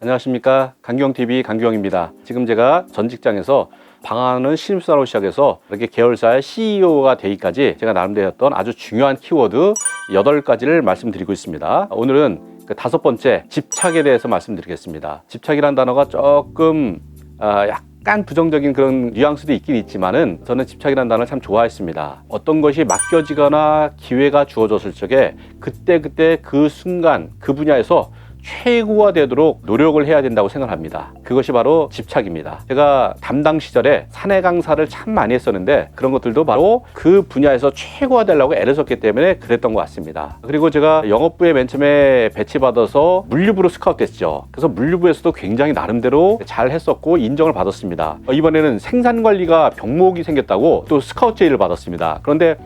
안녕하십니까, 강규영TV 강규영입니다. 지금 제가 전 직장에서 방황하는 신입사원으로 시작해서 이렇게 계열사의 CEO가 되기까지 제가 나름대로 했던 아주 중요한 키워드 8가지를 말씀드리고 있습니다. 오늘은 그 5번째 집착에 대해서 말씀드리겠습니다. 집착이라는 단어가 조금 약간 부정적인 그런 뉘앙스도 있긴 있지만은 저는 집착이라는 단어를 참 좋아했습니다. 어떤 것이 맡겨지거나 기회가 주어졌을 적에 그때 그 순간 그 분야에서 최고가 되도록 노력을 해야 된다고 생각합니다. 그것이 바로 집착입니다. 제가 담당 시절에 사내 강사를 참 많이 했었는데 그런 것들도 바로 그 분야에서 최고가 되려고 애를 썼기 때문에 그랬던 것 같습니다. 그리고 제가 영업부에 맨 처음에 배치받아서 물류부로 스카웃됐죠. 그래서 물류부에서도 굉장히 나름대로 잘 했었고 인정을 받았습니다. 이번에는 생산관리가 병목이 생겼다고 또 스카웃 제의를 받았습니다. 그런데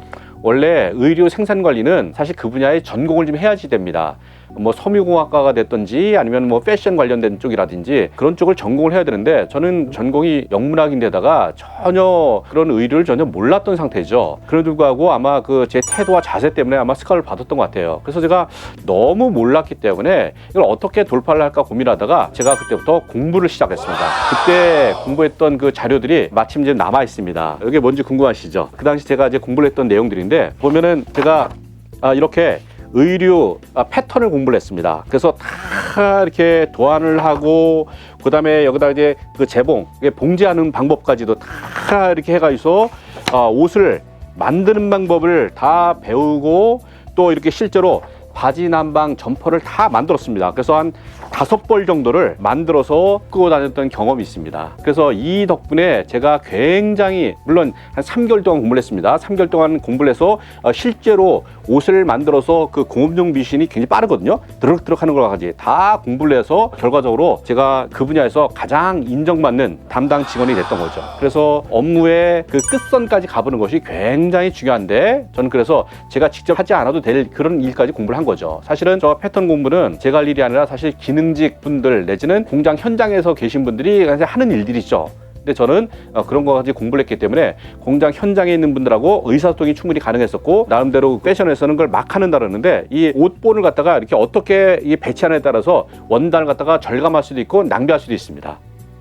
원래 의류 생산관리는 사실 그 분야에 전공을 좀 해야지 됩니다. 뭐 섬유공학과가 됐든지 아니면 뭐 패션 관련된 쪽이라든지 그런 쪽을 전공을 해야 되는데 저는 전공이 영문학인데다가 전혀 그런 의류를 전혀 몰랐던 상태죠. 그럼에도 불구하고 아마 그 제 태도와 자세 때문에 아마 스카웃을 받았던 것 같아요. 그래서 제가 너무 몰랐기 때문에 이걸 어떻게 돌파를 할까 고민하다가 제가 그때부터 공부를 시작했습니다. 그때 공부했던 그 자료들이 마침 이제 남아 있습니다. 이게 뭔지 궁금하시죠? 그 당시 제가 이제 공부를 했던 내용들인데 보면은 제가 이렇게 의류 패턴을 공부를 했습니다. 그래서 다 이렇게 도안을 하고 그 다음에 여기다 이제 그 재봉, 봉제하는 방법까지도 다 이렇게 해가지고 옷을 만드는 방법을 다 배우고 또 이렇게 실제로 바지 남방 점퍼를 다 만들었습니다. 그래서 한 5벌 정도를 만들어서 끄고 다녔던 경험이 있습니다. 그래서 이 덕분에 제가 굉장히 물론 한 3개월 동안 공부를 했습니다. 3개월 동안 공부를 해서 실제로 옷을 만들어서 그 공업용 미신이 굉장히 빠르거든요. 드럭드럭 하는 걸까지 다 공부를 해서 결과적으로 제가 그 분야에서 가장 인정받는 담당 직원이 됐던 거죠. 그래서 업무의 그 끝선까지 가보는 것이 굉장히 중요한데 저는 그래서 제가 직접 하지 않아도 될 그런 일까지 공부를 한 거죠. 사실은 저 패턴 공부는 제가 할 일이 아니라 사실 기능직 분들 내지는 공장 현장에서 계신 분들이 하는 일들이죠. 근데 저는 그런 거까지 공부를 했기 때문에 공장 현장에 있는 분들하고 의사소통이 충분히 가능했었고 나름대로 패션에서는 그걸 막 한다 그러는데 이 옷본을 갖다가 이렇게 어떻게 이 배치하느냐에 따라서 원단을 갖다가 절감할 수도 있고 낭비할 수도 있습니다.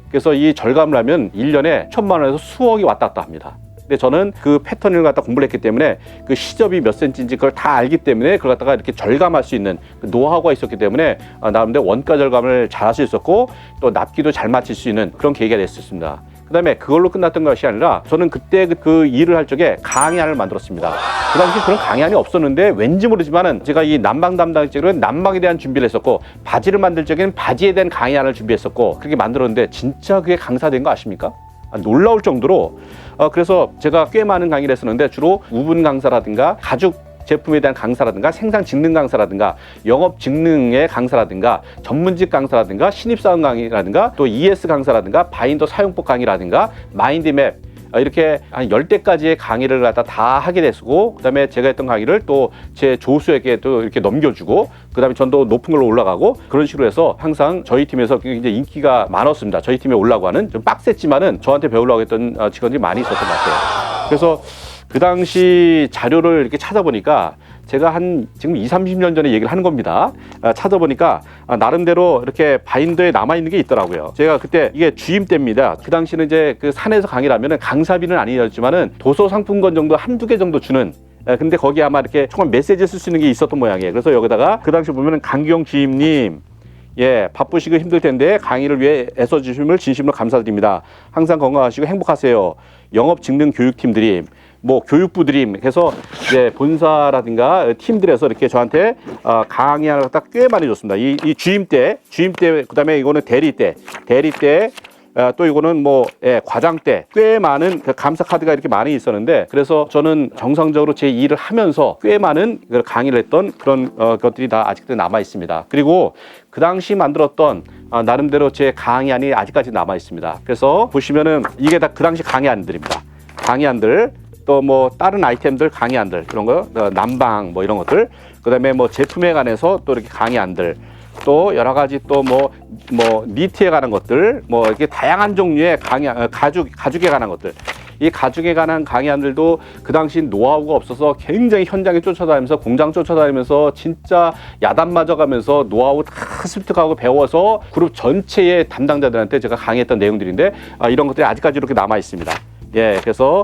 그래서 이 절감을 하면 1년에 1,000만 원에서 수억이 왔다 갔다 합니다. 근데 저는 그 패턴을 갖다 공부를 했기 때문에 그 시접이 몇 센치인지 그걸 다 알기 때문에 그걸 갖다가 이렇게 절감할 수 있는 그 노하우가 있었기 때문에 나름대로 원가 절감을 잘 할 수 있었고 또 납기도 잘 맞출 수 있는 그런 계기가 됐었습니다. 그 다음에 그걸로 끝났던 것이 아니라 저는 그때 그 일을 할 적에 강의안을 만들었습니다. 그 당시 그런 강의안이 없었는데 왠지 모르지만은 제가 이 난방 담당직으로는 난방에 대한 준비를 했었고 바지를 만들 적에는 바지에 대한 강의안을 준비했었고 그렇게 만들었는데 진짜 그게 강사된 거 아십니까? 놀라울 정도로 그래서 제가 꽤 많은 강의를 했었는데 주로 우분 강사라든가 가죽 제품에 대한 강사라든가 생산 직능 강사라든가 영업 직능의 강사라든가 전문직 강사라든가 신입사원 강의라든가 또 ES 강사라든가 바인더 사용법 강의라든가 마인드맵 이렇게 한 10대까지의 강의를 갖다 다 하게 됐고 그다음에 제가 했던 강의를 또 제 조수에게 또 이렇게 넘겨주고 그다음에 전도 높은 걸로 올라가고 그런 식으로 해서 항상 저희 팀에서 굉장히 인기가 많았습니다. 저희 팀에 올라고 하는 좀 빡셌지만은 저한테 배우려고 했던 직원들이 많이 있었던 것 같아요. 그래서 그 당시 자료를 이렇게 찾아보니까 제가 한 지금 20-30년 전에 얘기를 하는 겁니다. 찾아보니까 나름대로 이렇게 바인더에 남아있는 게 있더라고요. 제가 그때 이게 주임 때입니다. 그 당시는 이제 그 산에서 강의를 하면은 강사비는 아니었지만은 도서 상품권 정도 한두 개 정도 주는 근데 거기에 아마 이렇게 조금 메시지 쓸 수 있는 게 있었던 모양이에요. 그래서 여기다가 그 당시 보면은 강규영 주임님 바쁘시고 힘들 텐데 강의를 위해 애써주심을 진심으로 감사드립니다. 항상 건강하시고 행복하세요. 영업 직능 교육팀들이 뭐 교육부들이 해서 이제 본사라든가 팀들에서 이렇게 저한테 강의를 딱 꽤 많이 줬습니다. 이 주임 때 그다음에 이거는 대리 때 또 이거는 뭐 과장 때 꽤 많은 그 감사 카드가 이렇게 많이 있었는데 그래서 저는 정상적으로 제 일을 하면서 꽤 많은 강의를 했던 그런 것들이 다 아직도 남아 있습니다. 그리고 그 당시 만들었던 나름대로 제 강의안이 아직까지 남아 있습니다. 그래서 보시면은 이게 다 그 당시 강의안들입니다. 강의안들 또 뭐 다른 아이템들 강의안들 그런 거 난방 뭐 이런 것들 그다음에 뭐 제품에 관해서 또 이렇게 강의안들 또 여러 가지 또 뭐 니트에 관한 것들 뭐 이렇게 다양한 종류의 강의 가죽에 관한 것들 이 가죽에 관한 강의안들도 그 당시 노하우가 없어서 굉장히 현장에 쫓아다니면서 공장 쫓아다니면서 진짜 야단 맞아가면서 노하우 다 습득하고 배워서 그룹 전체의 담당자들한테 제가 강의했던 내용들인데 이런 것들이 아직까지 이렇게 남아 있습니다. 예, 그래서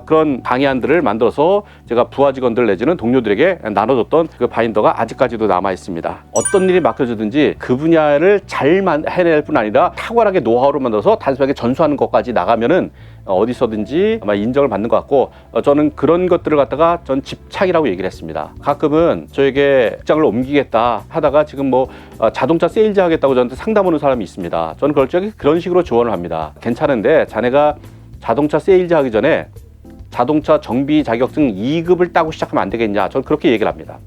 그런 강의안들을 만들어서 제가 부하 직원들 내지는 동료들에게 나눠줬던 그 바인더가 아직까지도 남아 있습니다. 어떤 일이 맡겨지든지 그 분야를 잘 해낼 뿐 아니라 탁월하게 노하우를 만들어서 단순하게 전수하는 것까지 나가면은 어디서든지 아마 인정을 받는 것 같고 저는 그런 것들을 갖다가 전 집착이라고 얘기를 했습니다. 가끔은 저에게 직장을 옮기겠다 하다가 지금 뭐 자동차 세일즈 하겠다고 저한테 상담 오는 사람이 있습니다. 저는 그럴 적에 그런 식으로 조언을 합니다. 괜찮은데 자네가 자동차 세일즈 하기 전에 자동차 정비 자격증 2급을 따고 시작하면 안 되겠냐, 저는 그렇게 얘기를 합니다.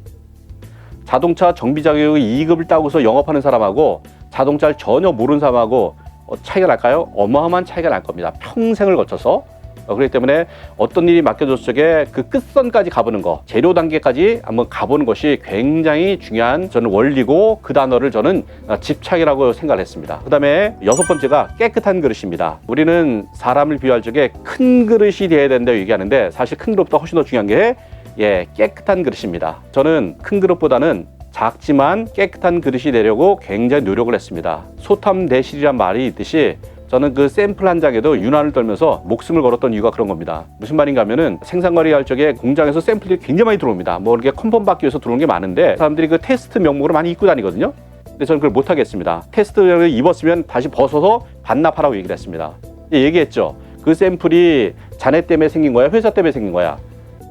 자동차 정비 자격증 2급을 따고서 영업하는 사람하고 자동차를 전혀 모르는 사람하고 차이가 날까요? 어마어마한 차이가 날 겁니다. 평생을 거쳐서. 그렇기 때문에 어떤 일이 맡겨졌을 적에 그 끝선까지 가보는 거, 재료 단계까지 한번 가보는 것이 굉장히 중요한 저는 원리고, 그 단어를 저는 집착이라고 생각을 했습니다. 그 다음에 6번째가 깨끗한 그릇입니다. 우리는 사람을 비유할 적에 큰 그릇이 돼야 된다고 얘기하는데 사실 큰 그릇보다 훨씬 더 중요한 게 깨끗한 그릇입니다. 저는 큰 그릇보다는 작지만 깨끗한 그릇이 되려고 굉장히 노력을 했습니다. 소탐대실이란 말이 있듯이 저는 그 샘플 한 장에도 유난을 떨면서 목숨을 걸었던 이유가 그런 겁니다. 무슨 말인가 하면은 생산관리 할 적에 공장에서 샘플들이 굉장히 많이 들어옵니다. 뭐 이렇게 컨펌 받기 위해서 들어오는 게 많은데 사람들이 그 테스트 명목으로 많이 입고 다니거든요. 근데 저는 그걸 못 하겠습니다. 테스트를 입었으면 다시 벗어서 반납하라고 얘기를 했습니다. 얘기했죠. 그 샘플이 자네 때문에 생긴 거야? 회사 때문에 생긴 거야?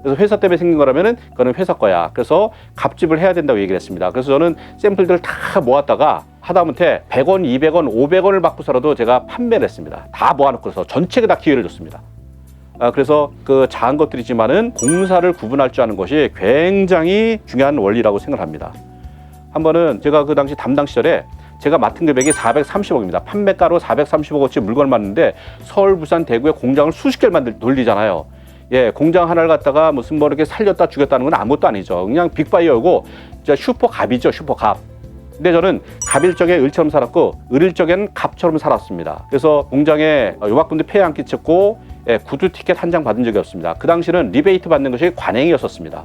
그래서 회사 때문에 생긴 거라면은 그거는 회사 거야. 그래서 갑집을 해야 된다고 얘기를 했습니다. 그래서 저는 샘플들을 다 모았다가 하다못해 100원, 200원, 500원을 받고서라도 제가 판매를 했습니다. 다 모아놓고서 전체가 다 기회를 줬습니다. 그래서 그 작은 것들이지만은 공사를 구분할 줄 아는 것이 굉장히 중요한 원리라고 생각합니다. 한 번은 제가 그 당시 담당 시절에 제가 맡은 금액이 430억입니다. 판매가로 430억어치 물건을 맡는데 서울, 부산, 대구에 공장을 수십 개를 돌리잖아요. 예, 공장 하나를 갖다가 무슨 뭐 이렇게 살렸다 죽였다는 건 아무것도 아니죠. 그냥 빅바이어고 진짜 슈퍼갑이죠, 슈퍼갑. 근데 저는 갑일적에 을처럼 살았고 을일적에는 갑처럼 살았습니다. 그래서 공장에 요만큼도 폐해 안 끼쳤고 구두 티켓 한 장 받은 적이 없습니다. 그 당시는 리베이트 받는 것이 관행이었었습니다.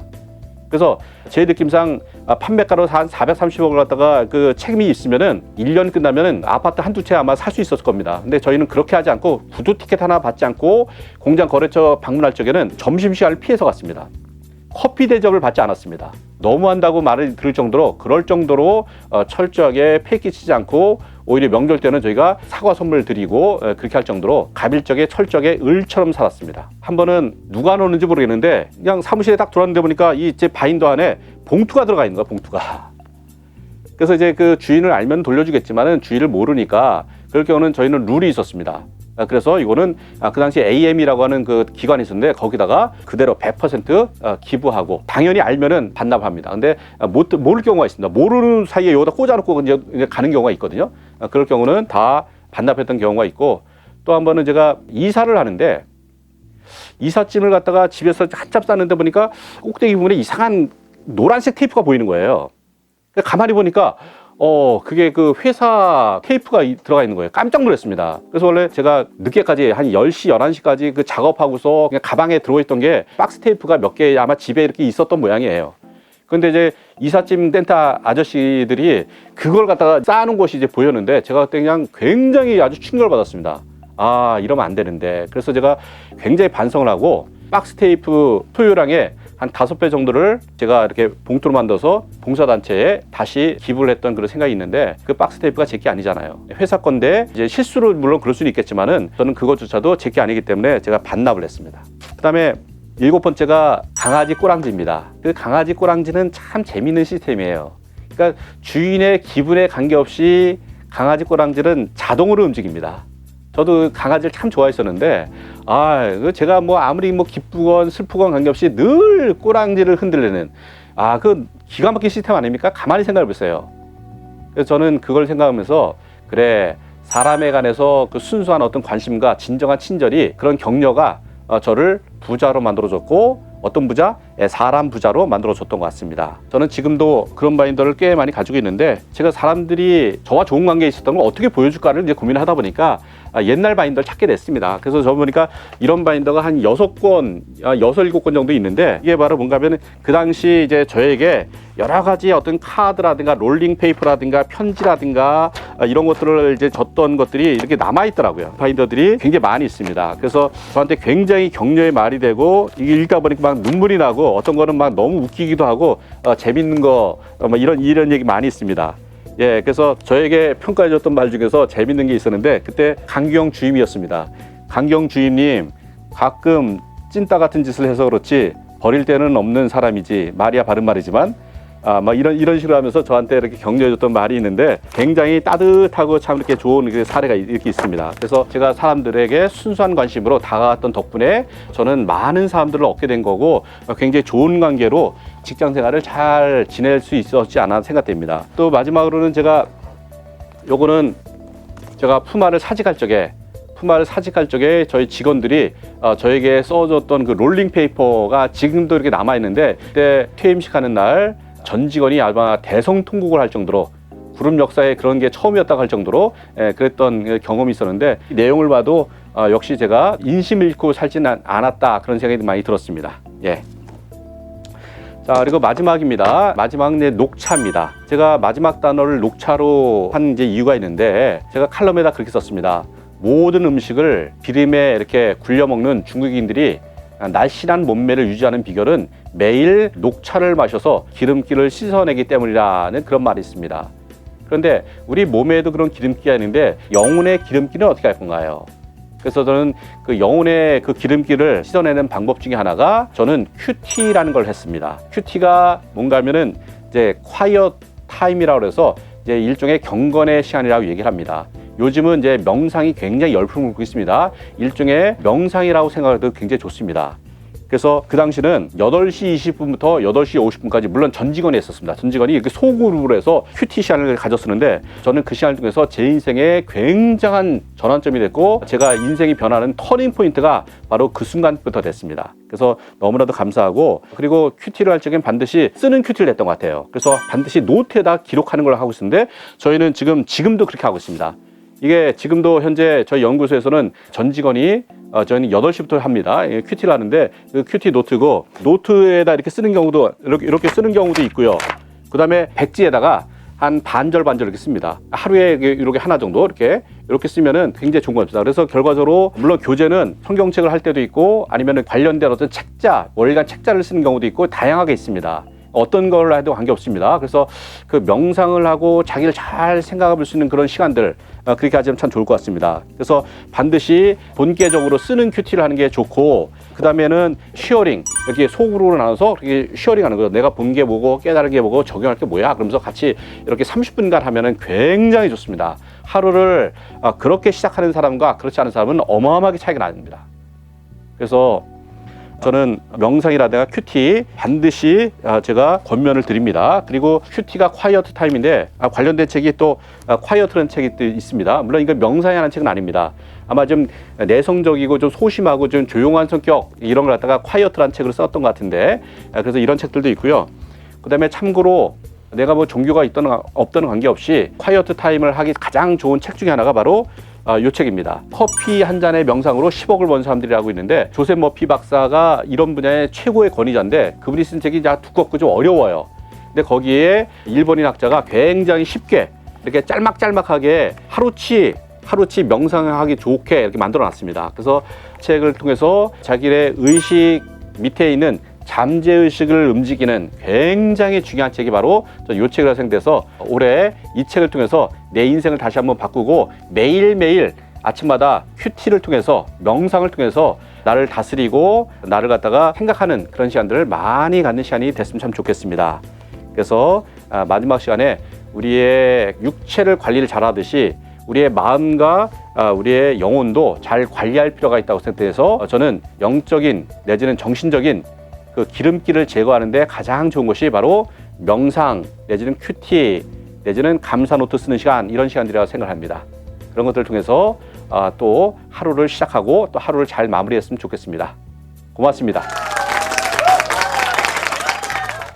그래서 제 느낌상 판매가로 한 430억을 갖다가 그 책임이 있으면은 1년 끝나면은 아파트 한두 채 아마 살 수 있었을 겁니다. 근데 저희는 그렇게 하지 않고 구두 티켓 하나 받지 않고 공장 거래처 방문할 적에는 점심시간을 피해서 갔습니다. 커피 대접을 받지 않았습니다. 너무한다고 말을 들을 정도로, 그럴 정도로 철저하게 폐 끼치지 않고 오히려 명절 때는 저희가 사과 선물 드리고 그렇게 할 정도로 갑일적에 철저하게 을처럼 살았습니다. 한 번은 누가 넣었는지 모르겠는데 그냥 사무실에 딱 들어왔는데 보니까 이 제 바인더 안에 봉투가 들어가 있는 거야, 봉투가. 그래서 이제 그 주인을 알면 돌려주겠지만은 주인을 모르니까 그럴 경우는 저희는 룰이 있었습니다. 그래서 이거는 그 당시 AM이라고 하는 그 기관이 있었는데 거기다가 그대로 100% 기부하고, 당연히 알면은 반납합니다. 근데 모를 경우가 있습니다. 모르는 사이에 여기다 꽂아놓고 이제 가는 경우가 있거든요. 그럴 경우는 다 반납했던 경우가 있고, 또 한 번은 제가 이사를 하는데 이삿짐을 갖다가 집에서 한참 쌌는데 보니까 꼭대기 부분에 이상한 노란색 테이프가 보이는 거예요. 가만히 보니까 그게 그 회사 테이프가 들어가 있는 거예요. 깜짝 놀랐습니다. 그래서 원래 제가 늦게까지 한 10시, 11시까지 그 작업하고서 그냥 가방에 들어있던 게 박스 테이프가 몇 개 아마 집에 이렇게 있었던 모양이에요. 근데 이제 이삿짐 센터 아저씨들이 그걸 갖다가 쌓아놓은 것이 이제 보였는데 제가 그때 그냥 굉장히 아주 충격을 받았습니다. 아, 이러면 안 되는데. 그래서 제가 굉장히 반성을 하고 박스 테이프 소요량에 한 5배 정도를 제가 이렇게 봉투로 만들어서 봉사단체에 다시 기부를 했던 그런 생각이 있는데, 그 박스 테이프가 제 게 아니잖아요. 회사 건데 이제 실수로 물론 그럴 수는 있겠지만은 저는 그것조차도 제 게 아니기 때문에 제가 반납을 했습니다. 그 다음에 7번째가 강아지 꼬랑지입니다. 그 강아지 꼬랑지는 참 재미있는 시스템이에요. 그러니까 주인의 기분에 관계없이 강아지 꼬랑지는 자동으로 움직입니다. 저도 강아지를 참 좋아했었는데 제가 뭐 아무리 뭐 기쁘건 슬프건 관계없이 늘 꼬랑지를 흔들리는 그 기가 막힌 시스템 아닙니까? 가만히 생각해 보세요. 그래서 저는 그걸 생각하면서 그래, 사람에 관해서 그 순수한 어떤 관심과 진정한 친절이, 그런 격려가 저를 부자로 만들어줬고, 어떤 부자? 사람 부자로 만들어줬던 것 같습니다. 저는 지금도 그런 바인더를 꽤 많이 가지고 있는데, 제가 사람들이 저와 좋은 관계에 있었던 걸 어떻게 보여줄까를 이제 고민을 하다 보니까 옛날 바인더를 찾게 됐습니다. 그래서 저 보니까 이런 바인더가 한 6권, 6, 7권 정도 있는데, 이게 바로 뭔가 하면 그 당시 이제 저에게 여러 가지 어떤 카드라든가 롤링 페이퍼라든가 편지라든가 이런 것들을 이제 줬던 것들이 이렇게 남아 있더라고요. 바인더들이 굉장히 많이 있습니다. 그래서 저한테 굉장히 격려의 말이 되고, 이게 읽다 보니까 막 눈물이 나고, 어떤 거는 막 너무 웃기기도 하고 재밌는 거 뭐 이런 얘기 많이 있습니다. 예, 그래서 저에게 평가해줬던 말 중에서 재밌는 게 있었는데, 그때 강규영 주임이었습니다. 강규영 주임님, 가끔 찐따 같은 짓을 해서 그렇지 버릴 때는 없는 사람이지, 말이야 바른 말이지만, 막 이런 식으로 하면서 저한테 이렇게 격려해줬던 말이 있는데, 굉장히 따뜻하고 참 이렇게 좋은 사례가 이렇게 있습니다. 그래서 제가 사람들에게 순수한 관심으로 다가왔던 덕분에 저는 많은 사람들을 얻게 된 거고, 굉장히 좋은 관계로 직장 생활을 잘 지낼 수 있었지 않아 생각됩니다. 또 마지막으로는 요거는 제가 푸마를 사직할 적에 저희 직원들이 저에게 써줬던 그 롤링 페이퍼가 지금도 이렇게 남아 있는데, 그때 퇴임식 하는 날 전 직원이 아마 대성통곡을 할 정도로, 그룹 역사에 그런 게 처음이었다고 할 정도로 그랬던 경험이 있었는데, 이 내용을 봐도 역시 제가 인심을 잃고 살지는 않았다, 그런 생각이 많이 들었습니다. 예. 자, 그리고 마지막입니다. 마지막 녹차입니다. 제가 마지막 단어를 녹차로 한 이제 이유가 있는데, 제가 칼럼에다 그렇게 썼습니다. 모든 음식을 기름에 이렇게 굴려 먹는 중국인들이 날씬한 몸매를 유지하는 비결은 매일 녹차를 마셔서 기름기를 씻어내기 때문이라는 그런 말이 있습니다. 그런데 우리 몸에도 그런 기름기가 있는데, 영혼의 기름기는 어떻게 할 건가요? 그래서 저는 그 영혼의 그 기름기를 씻어내는 방법 중에 하나가, 저는 큐티라는 걸 했습니다. 큐티가 뭔가 하면은 이제 quiet time이라고 해서 이제 일종의 경건의 시간이라고 얘기를 합니다. 요즘은 이제 명상이 굉장히 열풍을 불고 있습니다. 일종의 명상이라고 생각해도 굉장히 좋습니다. 그래서 그 당시는 8시 20분부터 8시 50분까지 물론 전 직원이 있었습니다. 전 직원이 이렇게 소그룹으로 해서 큐티 시간을 가졌었는데, 저는 그 시간을 통해서 제 인생에 굉장한 전환점이 됐고, 제가 인생이 변하는 터닝 포인트가 바로 그 순간부터 됐습니다. 그래서 너무나도 감사하고, 그리고 큐티를 할 적엔 반드시 쓰는 큐티를 했던 것 같아요. 그래서 반드시 노트에다 기록하는 걸 하고 있었는데, 저희는 지금도 그렇게 하고 있습니다. 이게 지금도 현재 저희 연구소에서는 전 직원이 저희는 8시부터 합니다. 큐티를 하는데, 그 큐티 노트고, 노트에다 이렇게 쓰는 경우도 이렇게 쓰는 경우도 있고요. 그 다음에 백지에다가 한 반절 이렇게 씁니다. 하루에 이렇게 하나 정도 이렇게 쓰면은 굉장히 좋은 것 같습니다. 그래서 결과적으로 물론 교재는 성경책을 할 때도 있고, 아니면 관련된 어떤 책자, 월간 책자를 쓰는 경우도 있고, 다양하게 있습니다. 어떤 걸 해도 관계없습니다. 그래서 그 명상을 하고 자기를 잘 생각해 볼 수 있는 그런 시간들, 그렇게 하시면 참 좋을 것 같습니다. 그래서 반드시 본계적으로 쓰는 큐티를 하는 게 좋고, 그 다음에는 쉐어링, 이렇게 소그룹으로 나눠서 이렇게 쉐어링 하는 거예요. 내가 본 게 뭐고 깨달은 게 뭐고 적용할 게 뭐야, 그러면서 같이 이렇게 30분간 하면은 굉장히 좋습니다. 하루를 그렇게 시작하는 사람과 그렇지 않은 사람은 어마어마하게 차이가 납니다. 그래서 저는 명상이라든가 큐티 반드시 제가 권면을 드립니다. 그리고 큐티가 콰이어트 타임인데, 관련된 책이 또 콰이어트라는 책이 또 있습니다. 물론 이건 명상이 하는 책은 아닙니다. 아마 좀 내성적이고 좀 소심하고 좀 조용한 성격, 이런 걸 갖다가 콰이어트라는 책을 썼던 것 같은데, 그래서 이런 책들도 있고요. 그 다음에 참고로 내가 뭐 종교가 있든 없든 관계없이 콰이어트 타임을 하기 가장 좋은 책 중에 하나가 바로 이 책입니다. 커피 한 잔의 명상으로 10억을 번 사람들이 하고 있는데, 조셉 머피 박사가 이런 분야의 최고의 권위자인데, 그분이 쓴 책이 두껍고 좀 어려워요. 근데 거기에 일본인 학자가 굉장히 쉽게 이렇게 짤막짤막하게 하루치 명상하기 좋게 이렇게 만들어 놨습니다. 그래서 책을 통해서 자기의 의식 밑에 있는 잠재의식을 움직이는 굉장히 중요한 책이 바로 이 책이라 생각돼서, 올해 이 책을 통해서 내 인생을 다시 한번 바꾸고, 매일매일 아침마다 큐티를 통해서, 명상을 통해서 나를 다스리고 나를 갖다가 생각하는 그런 시간들을 많이 갖는 시간이 됐으면 참 좋겠습니다. 그래서 마지막 시간에 우리의 육체를 관리를 잘하듯이 우리의 마음과 우리의 영혼도 잘 관리할 필요가 있다고 생각해서, 저는 영적인 내지는 정신적인 그 기름기를 제거하는 데 가장 좋은 것이 바로 명상 내지는 큐티 내지는 감사 노트 쓰는 시간, 이런 시간들이라고 생각합니다. 그런 것들을 통해서 또 하루를 시작하고 또 하루를 잘 마무리했으면 좋겠습니다. 고맙습니다.